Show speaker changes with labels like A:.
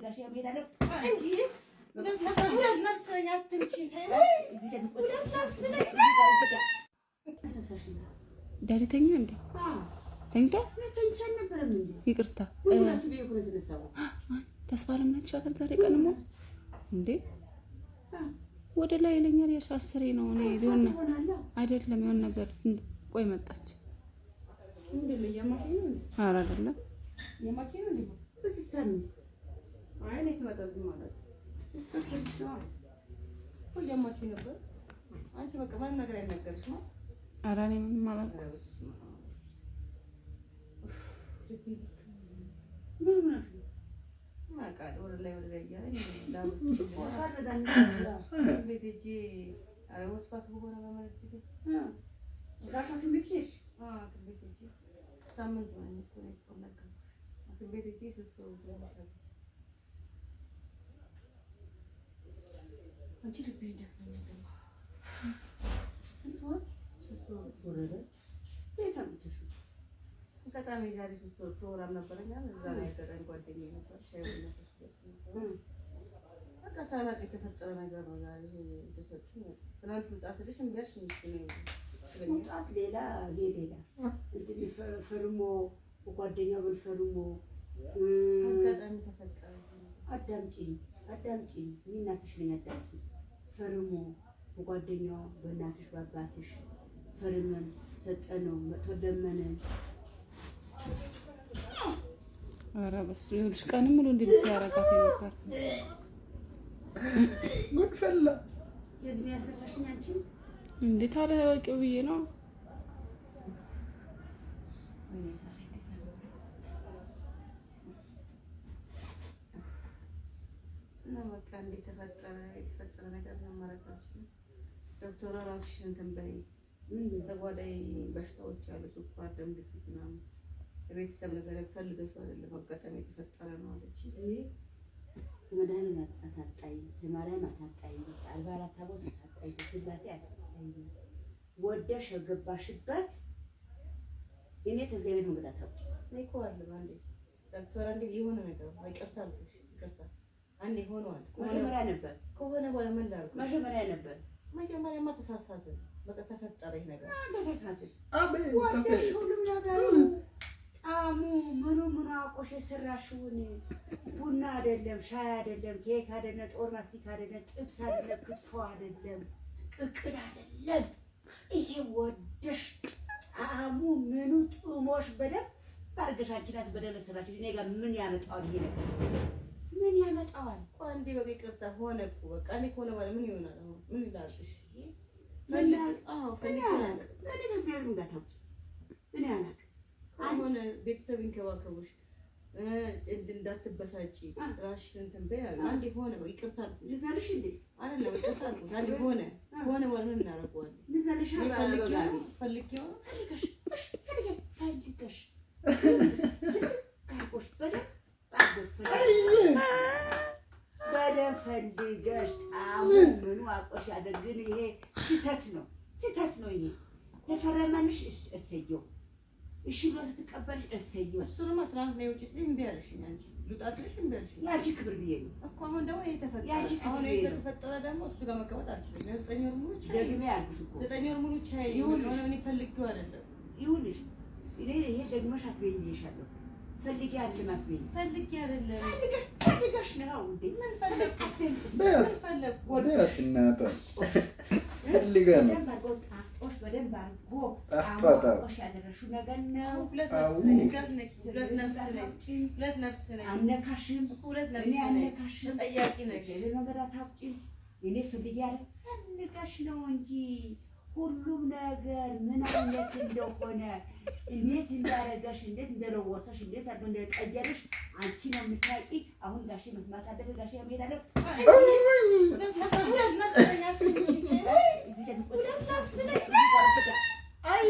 A: ጋሽ ያመሄዳለሁ እንጂ ነፍስ ነኝ አትምጪ
B: ዳሪተኛ እንዴ ተንታ
A: ተንቻ ነበርም እንዴ
B: ይቅርታ
A: ሁላችሁ ቢሆን ተነሳው
B: ተስፋ ለምነት ሻከር ታሪ ቀንሞ እንዴ ወደ ላይ ይለኛል ያሻስሬ ነው እኔ ቢሆን አይደለም የሆነ ነገር ቆይ መጣች
A: እንዴ ለያማሽኝ ነው
B: አረ አይደለም
A: የማኪን ነው በትታንስ አይኔ ስመጣ ዝም ማለት ወያማችሁ ነበር አንቺ በቃ ማን ነገር አይነገርሽ ነው
B: አረ እኔ ምን ማለት
A: ምን ማለት ማቃድ ወደ ላይ ያለኝ ዳው ቤቴጂ አረ ወስፋት በሆነ በመረጥ ጋሻት ቤትሽ ቤቴጂ ሳምንት ነው እኮ ነገር ቤቴጂ ሶስት አንቺ ልብ እንደከነገ ስንት ወር ሶስት ወር ወረደ ታይታምጥሽ ከታም ይዛሪ ሶስት ወር ፕሮግራም ነበርኛ እዛ ላይ ገረን ጓደኛዬ ነበር ሻይ ነበር በቃ ሳላቅ የተፈጠረ ነገር ነው ዛሬ ተሰጥቶ ትናንት ልጣ ስልሽ እንበርሽ ነው ወጣት ሌላ ሌላ እንዴ ፈርሞ ጓደኛው በፈርሞ አጋጣሚ ተፈጠረ አዳምጪኝ እናትሽ ነኝ አዳምጪ ፈርሞ በጓደኛው በእናትሽ በአባትሽ ፈርመን ሰጠነው መጥቶ ለመነን
B: አረ በስ ይኸውልሽ ቀንም ሙሉ እንዴት ያረጋት ነበር
A: ጉድ ፈላ የዚህ ያሰሳሽኝ አንቺ
B: እንዴት አላወቀው ብዬ ነው በቃ እንዴት የተፈጠረ ነገር ነው ማረጋችሁ ዶክተር ራስሽን ተንበይ ተጓዳይ በሽታዎች ያሉ ስኳር ደም ግፊት ምናምን የቤተሰብ ነገር ፈልገሽ አይደለም አጋጣሚ የተፈጠረ ነው አለች ተመዳን አታጣይ ተማሪያን አታጣይ አልባላት ታቦት አታጣይ ስላሴ አታጣይ ወደሽ ገባሽበት እኔ ተዘይበን መግዳታው እኮ አለ ባንዴ ዶክተር አንዴ የሆነ ነገር አይቀርታልሽ ይቀርታ አንዴ ሆኗል ከሆነ በኋላ ምን ላድርግ መጀመሪያማ ተሳሳተ በቃ ተፈጠረ ይሄ ነገር ተሳሳተ ወደሽ ሁሉም ነገር ጣሙ ምኑ አቆሽ ሰራሽውን ቡና አይደለም ሻይ አይደለም ኬክ አይደለም ጦር ማስቲካ አይደለም ጥብስ አይደለም ክትፎ አይደለም ቅቅል አይደለም ይሄ ወደሽ ጣሙ ምኑ ጥሞሽ በደም ባርገሻችናስ በደም ሰራችሁ እኔ ጋር ምን ያመጣው ይሄ ነገር ምን ያመጣዋል ቋንዴ በቃ ይቅርታ ሆነ እኮ በቃ እኔ ኮነ ባለ ምን ይሆናል አሁን ምን ይላልሽ ፈልግ ለኔ ከዚህ እንዳታውጭ ምን ያላቅ አሁን ቤተሰብ እንከባከቡሽ እንዳትበሳጪ ራስሽን ተንበይ አለ አንዴ ሆነ ይቅርታ ልዘልሽ እንዴ አይደለም ይቅርታ አንዴ ሆነ ወር ምን እናረጋዋለን ልዘልሽ ፈልጊው ፈልገሽ ካቆሽ በደም ፈልገሽ ጣሙ ምኑ አቆሽ ያደርግን ይሄ ስህተት ነው ይሄ ተፈረመንሽ እሰየው እሺ ብሎ ተቀበልሽ እሰየው እሱንማ ትናንት ነው ውጪ ስለኝ እምቢ አለሽኝ አንቺ ልውጣ ስለሽ እምቢ አለሽኝ ያቺ ክብር ብዬ ነው እኮ አሁን ደግሞ ይሄ ተፈጠረ አሁን ይሄ ተፈጠረ ደግሞ እሱ ጋር መቀመጥ አልችልም 9 ወር ሙሉ ቻይ ደግሜ ያልኩሽ እኮ 9 ወር ሙሉ ቻይ ነው እኔ ፈልጌው አይደለም ይሁንሽ እኔ ይሄ ደግመሽ አትበይኝሻለሁ ፈልጌ አልማት በይ ፈልጌ አይደለም ፈልገሽ ነው እንዴ ምን ፈለግ ወደሽ እናታ ፈልጌ ነው ጣፍጦሽ በደንብ አድርጎ አፍጣጣሽ ያደረሽው ነገር ነው ሁለት ነፍስ ነኝ አነካሽም ሁለት ነፍስ ነኝ ተጠያቂ ነሽ ነገር አታውጪ እኔ ፈልጌ አይደል ፈልገሽ ነው እንጂ ሁሉም ነገር ምን አይነት እንደሆነ እንዴት እንዳረጋሽ እንዴት እንደለወሰሽ እንዴት አድርጎ እንደቀየረሽ አንቺ ነው የምታውቂ አሁን ጋሼ መስማት አለበት ጋሼ ያመሄድ አለ አይ